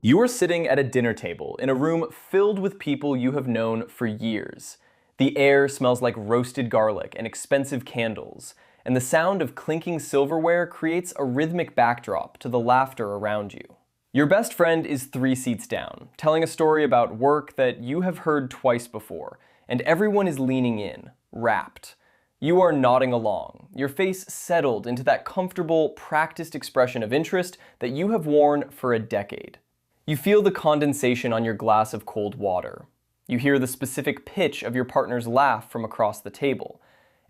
You are sitting at a dinner table in a room filled with people you have known for years. The air smells like roasted garlic and expensive candles, and the sound of clinking silverware creates a rhythmic backdrop to the laughter around you. Your best friend is 3 seats down, telling a story about work that you have heard twice before, and everyone is leaning in, rapt. You are nodding along, your face settled into that comfortable, practiced expression of interest that you have worn for a decade. You feel the condensation on your glass of cold water. You hear the specific pitch of your partner's laugh from across the table.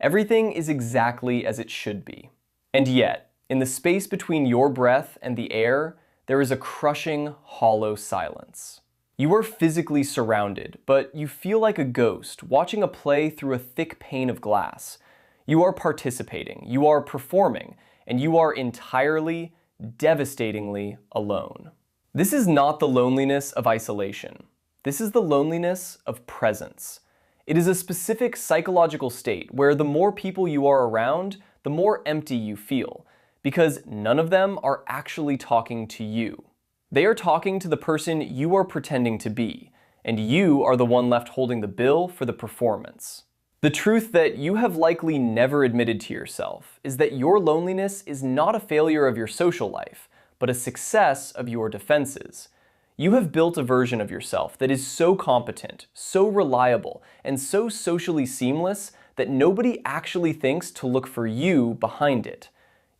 Everything is exactly as it should be. And yet, in the space between your breath and the air, there is a crushing, hollow silence. You are physically surrounded, but you feel like a ghost watching a play through a thick pane of glass. You are participating, you are performing, and you are entirely, devastatingly alone. This is not the loneliness of isolation. This is the loneliness of presence. It is a specific psychological state where the more people you are around, the more empty you feel, because none of them are actually talking to you. They are talking to the person you are pretending to be, and you are the one left holding the bill for the performance. The truth that you have likely never admitted to yourself is that your loneliness is not a failure of your social life, but a success of your defenses. You have built a version of yourself that is so competent, so reliable, and so socially seamless that nobody actually thinks to look for you behind it.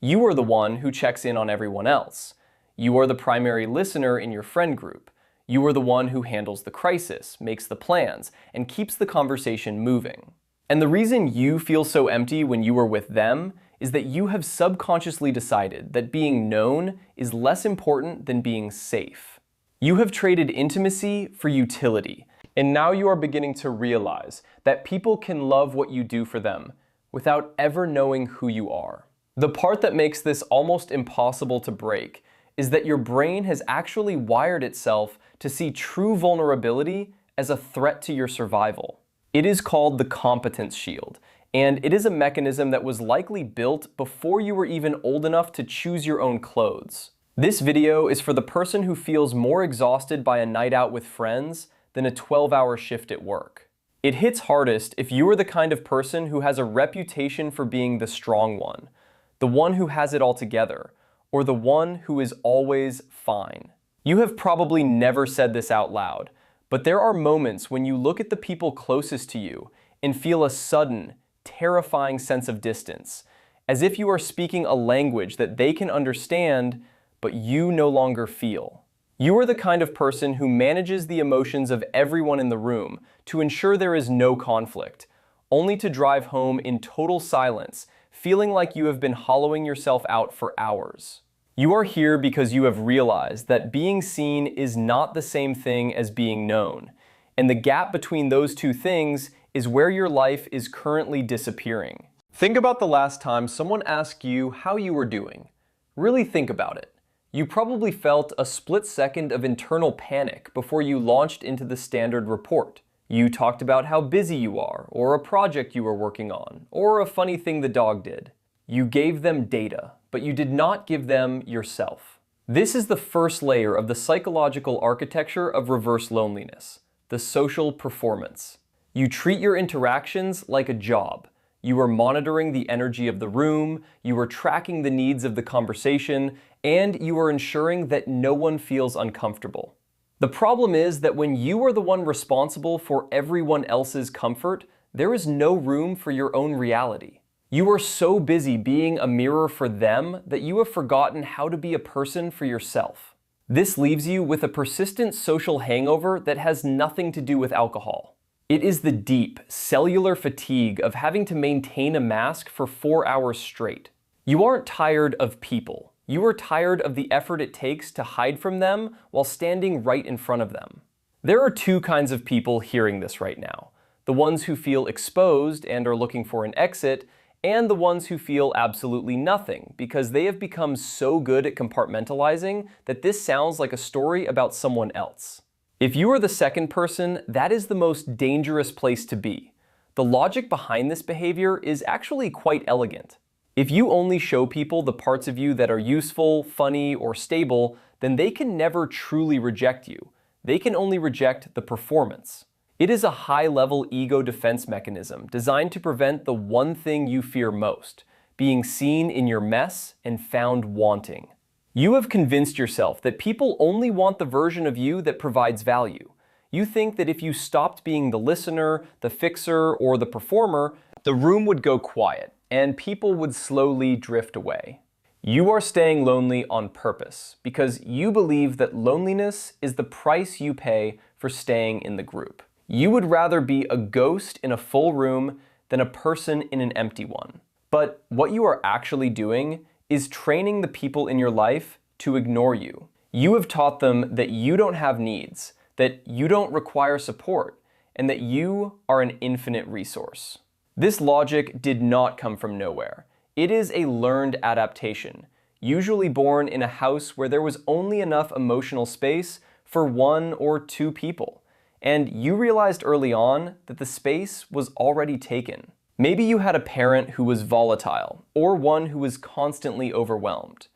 You are the one who checks in on everyone else. You are the primary listener in your friend group. You are the one who handles the crisis, makes the plans, and keeps the conversation moving. And the reason you feel so empty when you are with them is that you have subconsciously decided that being known is less important than being safe. You have traded intimacy for utility, and now you are beginning to realize that people can love what you do for them without ever knowing who you are. The part that makes this almost impossible to break is that your brain has actually wired itself to see true vulnerability as a threat to your survival. It is called the Competence Shield, and it is a mechanism that was likely built before you were even old enough to choose your own clothes. This video is for the person who feels more exhausted by a night out with friends than a 12-hour shift at work. It hits hardest if you are the kind of person who has a reputation for being the strong one, the one who has it all together, or the one who is always fine. You have probably never said this out loud, but there are moments when you look at the people closest to you and feel a sudden, terrifying sense of distance, as if you are speaking a language that they can understand, but you no longer feel. You are the kind of person who manages the emotions of everyone in the room to ensure there is no conflict, only to drive home in total silence, feeling like you have been hollowing yourself out for hours. You are here because you have realized that being seen is not the same thing as being known, and the gap between those two things is where your life is currently disappearing. Think about the last time someone asked you how you were doing. Really think about it. You probably felt a split second of internal panic before you launched into the standard report. You talked about how busy you are, or a project you were working on, or a funny thing the dog did. You gave them data, but you did not give them yourself. This is the first layer of the psychological architecture of reverse loneliness, the social performance. You treat your interactions like a job. You are monitoring the energy of the room, you are tracking the needs of the conversation, and you are ensuring that no one feels uncomfortable. The problem is that when you are the one responsible for everyone else's comfort, there is no room for your own reality. You are so busy being a mirror for them that you have forgotten how to be a person for yourself. This leaves you with a persistent social hangover that has nothing to do with alcohol. It is the deep, cellular fatigue of having to maintain a mask for 4 hours straight. You aren't tired of people. You are tired of the effort it takes to hide from them while standing right in front of them. There are two kinds of people hearing this right now. The ones who feel exposed and are looking for an exit, and the ones who feel absolutely nothing because they have become so good at compartmentalizing that this sounds like a story about someone else. If you are the second person, that is the most dangerous place to be. The logic behind this behavior is actually quite elegant. If you only show people the parts of you that are useful, funny, or stable, then they can never truly reject you. They can only reject the performance. It is a high-level ego defense mechanism designed to prevent the one thing you fear most, being seen in your mess and found wanting. You have convinced yourself that people only want the version of you that provides value. You think that if you stopped being the listener, the fixer, or the performer, the room would go quiet, and people would slowly drift away. You are staying lonely on purpose because you believe that loneliness is the price you pay for staying in the group. You would rather be a ghost in a full room than a person in an empty one. But what you are actually doing is training the people in your life to ignore you. You have taught them that you don't have needs, that you don't require support, and that you are an infinite resource. This logic did not come from nowhere. It is a learned adaptation, usually born in a house where there was only enough emotional space for 1 or 2 people. And you realized early on that the space was already taken. Maybe you had a parent who was volatile, or one who was constantly overwhelmed.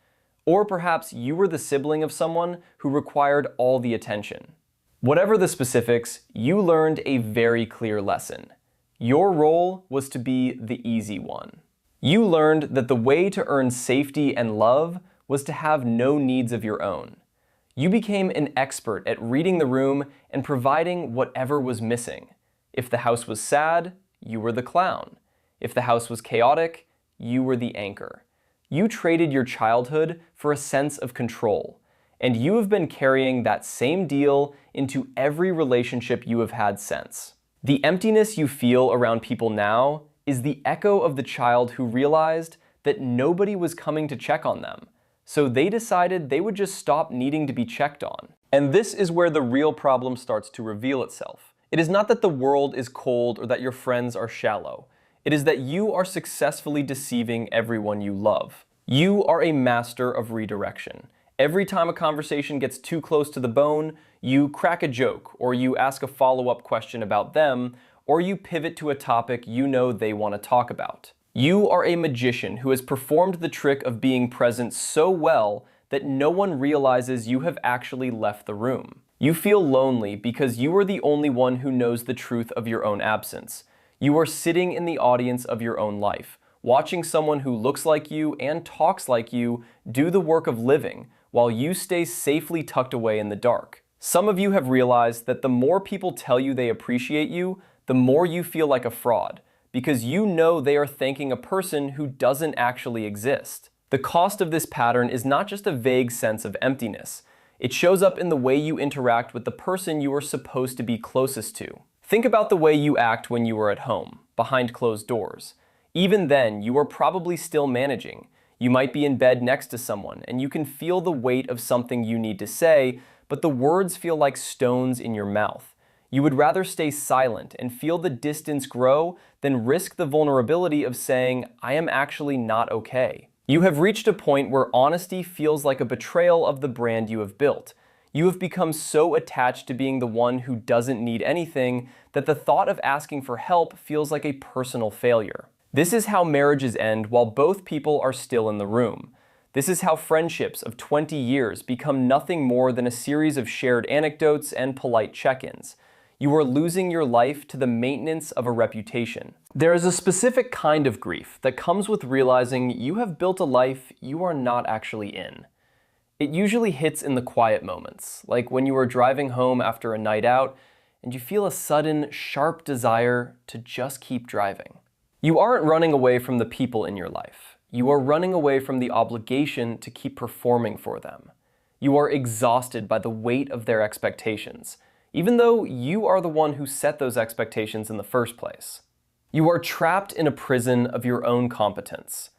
Or perhaps you were the sibling of someone who required all the attention. Whatever the specifics, you learned a very clear lesson. Your role was to be the easy one. You learned that the way to earn safety and love was to have no needs of your own. You became an expert at reading the room and providing whatever was missing. If the house was sad, you were the clown. If the house was chaotic, you were the anchor. You traded your childhood for a sense of control, and you have been carrying that same deal into every relationship you have had since. The emptiness you feel around people now is the echo of the child who realized that nobody was coming to check on them. So they decided they would just stop needing to be checked on. And this is where the real problem starts to reveal itself. It is not that the world is cold or that your friends are shallow. It is that you are successfully deceiving everyone you love. You are a master of redirection. Every time a conversation gets too close to the bone, you crack a joke, or you ask a follow-up question about them, or you pivot to a topic you know they want to talk about. You are a magician who has performed the trick of being present so well that no one realizes you have actually left the room. You feel lonely because you are the only one who knows the truth of your own absence. You are sitting in the audience of your own life, watching someone who looks like you and talks like you do the work of living, while you stay safely tucked away in the dark. Some of you have realized that the more people tell you they appreciate you, the more you feel like a fraud, because you know they are thanking a person who doesn't actually exist. The cost of this pattern is not just a vague sense of emptiness. It shows up in the way you interact with the person you are supposed to be closest to. Think about the way you act when you are at home, behind closed doors. Even then, you are probably still managing. You might be in bed next to someone, and you can feel the weight of something you need to say, but the words feel like stones in your mouth. You would rather stay silent and feel the distance grow than risk the vulnerability of saying, "I am actually not okay." You have reached a point where honesty feels like a betrayal of the brand you have built. You have become so attached to being the one who doesn't need anything that the thought of asking for help feels like a personal failure. This is how marriages end while both people are still in the room. This is how friendships of 20 years become nothing more than a series of shared anecdotes and polite check-ins. You are losing your life to the maintenance of a reputation. There is a specific kind of grief that comes with realizing you have built a life you are not actually in. It usually hits in the quiet moments, like when you are driving home after a night out and you feel a sudden, sharp desire to just keep driving. You aren't running away from the people in your life. You are running away from the obligation to keep performing for them. You are exhausted by the weight of their expectations, even though you are the one who set those expectations in the first place. You are trapped in a prison of your own competence.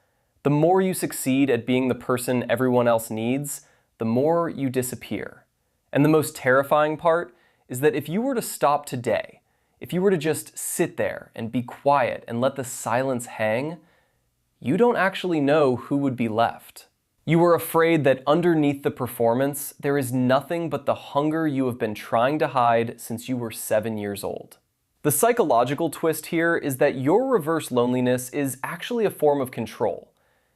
The more you succeed at being the person everyone else needs, the more you disappear. And the most terrifying part is that if you were to stop today, if you were to just sit there and be quiet and let the silence hang, you don't actually know who would be left. You are afraid that underneath the performance, there is nothing but the hunger you have been trying to hide since you were 7 years old. The psychological twist here is that your reverse loneliness is actually a form of control.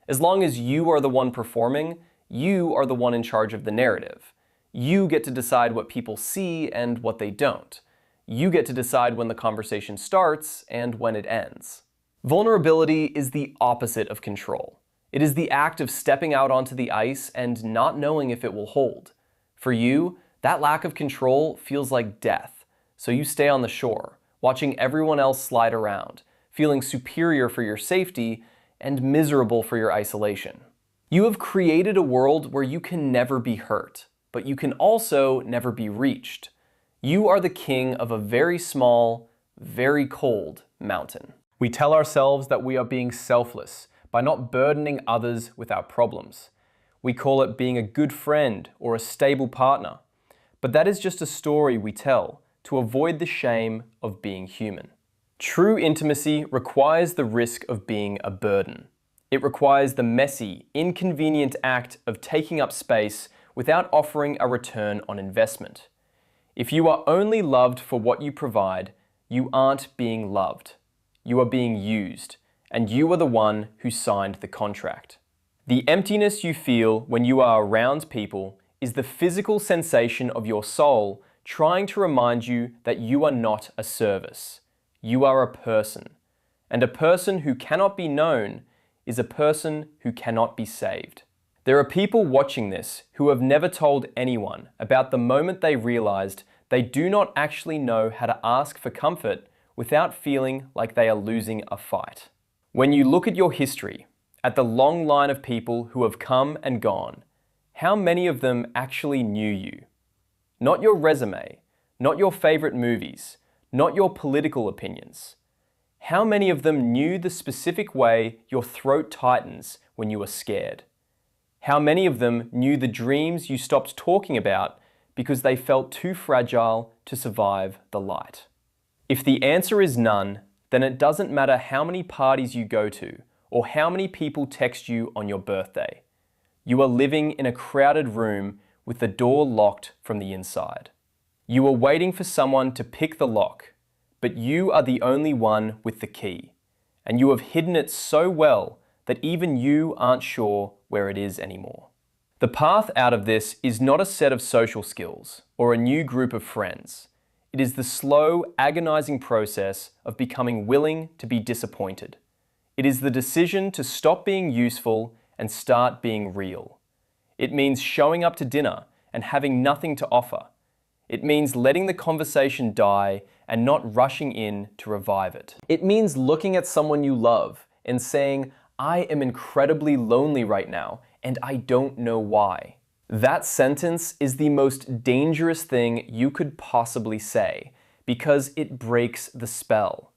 As long as you are the one performing, You are the one in charge of the narrative. You get to decide what people see and what they don't. You get to decide when the conversation starts and when it ends. Vulnerability is the opposite of control. It is the act of stepping out onto the ice and not knowing if it will hold. For you, that lack of control feels like death, so you stay on the shore, watching everyone else slide around, feeling superior for your safety and miserable for your isolation. You have created a world where you can never be hurt, but you can also never be reached. You are the king of a very small, very cold mountain. We tell ourselves that we are being selfless by not burdening others with our problems. We call it being a good friend or a stable partner. But that is just a story we tell to avoid the shame of being human. True intimacy requires the risk of being a burden. It requires the messy, inconvenient act of taking up space without offering a return on investment. If you are only loved for what you provide, you aren't being loved. You are being used, and you are the one who signed the contract. The emptiness you feel when you are around people is the physical sensation of your soul trying to remind you that you are not a service. You are a person, and a person who cannot be known is a person who cannot be saved. There are people watching this who have never told anyone about the moment they realized they do not actually know how to ask for comfort without feeling like they are losing a fight. When you look at your history, at the long line of people who have come and gone, how many of them actually knew you? Not your resume, not your favorite movies, not your political opinions. How many of them knew the specific way your throat tightens when you are scared? How many of them knew the dreams you stopped talking about because they felt too fragile to survive the light? If the answer is none, then it doesn't matter how many parties you go to or how many people text you on your birthday. You are living in a crowded room with the door locked from the inside. You are waiting for someone to pick the lock, but you are the only one with the key, and you have hidden it so well that even you aren't sure where it is anymore. The path out of this is not a set of social skills or a new group of friends. It is the slow, agonizing process of becoming willing to be disappointed. It is the decision to stop being useful and start being real. It means showing up to dinner and having nothing to offer. It means letting the conversation die and not rushing in to revive it. It means looking at someone you love and saying, "I am incredibly lonely right now, and I don't know why." That sentence is the most dangerous thing you could possibly say because it breaks the spell.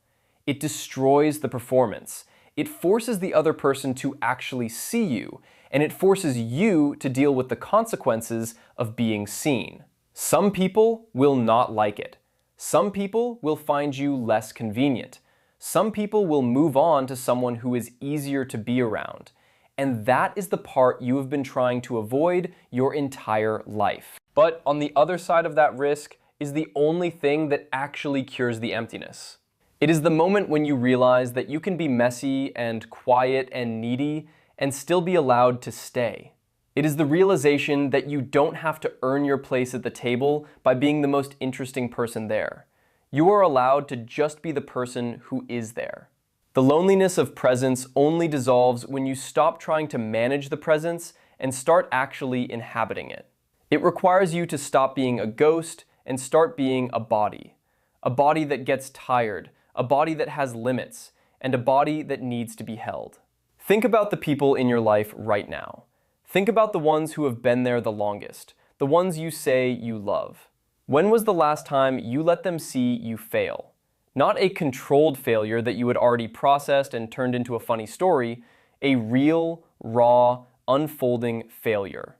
It destroys the performance. It forces the other person to actually see you, and it forces you to deal with the consequences of being seen. Some people will not like it. Some people will find you less convenient. Some people will move on to someone who is easier to be around. And that is the part you have been trying to avoid your entire life. But on the other side of that risk is the only thing that actually cures the emptiness. It is the moment when you realize that you can be messy and quiet and needy and still be allowed to stay. It is the realization that you don't have to earn your place at the table by being the most interesting person there. You are allowed to just be the person who is there. The loneliness of presence only dissolves when you stop trying to manage the presence and start actually inhabiting it. It requires you to stop being a ghost and start being a body that gets tired, a body that has limits, and a body that needs to be held. Think about the people in your life right now. Think about the ones who have been there the longest, the ones you say you love. When was the last time you let them see you fail? Not a controlled failure that you had already processed and turned into a funny story, a real, raw, unfolding failure.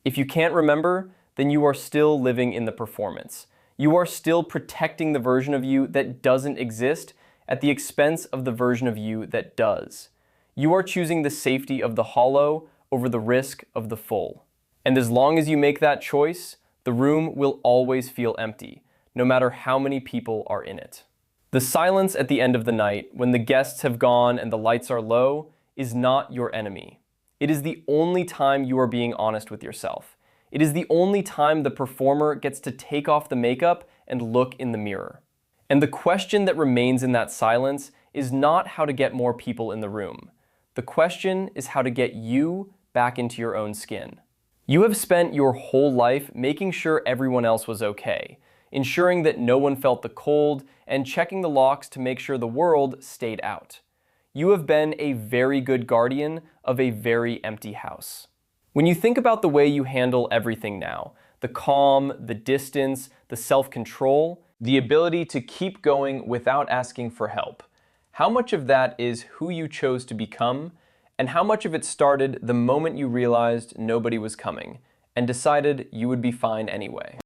If you can't remember, then you are still living in the performance. You are still protecting the version of you that doesn't exist at the expense of the version of you that does. You are choosing the safety of the hollow over the risk of the full. And as long as you make that choice, the room will always feel empty, no matter how many people are in it. The silence at the end of the night, when the guests have gone and the lights are low, is not your enemy. It is the only time you are being honest with yourself. It is the only time the performer gets to take off the makeup and look in the mirror. And the question that remains in that silence is not how to get more people in the room. The question is how to get you back into your own skin. You have spent your whole life making sure everyone else was okay, ensuring that no one felt the cold, and checking the locks to make sure the world stayed out. You have been a very good guardian of a very empty house. When you think about the way you handle everything now, the calm, the distance, the self-control, the ability to keep going without asking for help, how much of that is who you chose to become, and how much of it started the moment you realized nobody was coming and decided you would be fine anyway?